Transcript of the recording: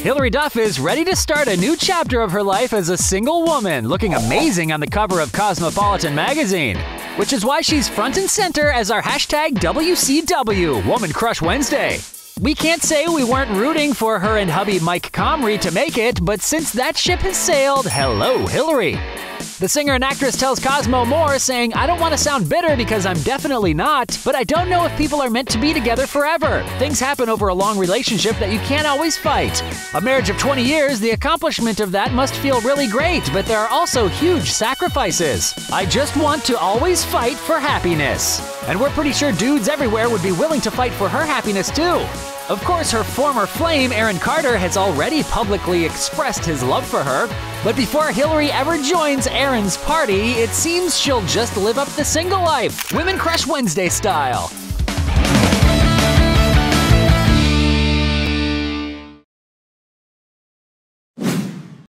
Hilary Duff is ready to start a new chapter of her life as a single woman, looking amazing on the cover of Cosmopolitan magazine. Which is why she's front and center as our hashtag WCW, Woman Crush Wednesday. We can't say we weren't rooting for her and hubby Mike Comrie to make it, but since that ship has sailed, hello, Hilary. The singer and actress tells Cosmo more, saying, "I don't want to sound bitter because I'm definitely not, but I don't know if people are meant to be together forever. Things happen over a long relationship that you can't always fight. A marriage of 20 years, the accomplishment of that must feel really great, but there are also huge sacrifices. I just want to always fight for happiness." And we're pretty sure dudes everywhere would be willing to fight for her happiness too. Of course, her former flame, Aaron Carter, has already publicly expressed his love for her. But before Hilary ever joins Aaron's party, it seems she'll just live up the single life, Women Crush Wednesday style.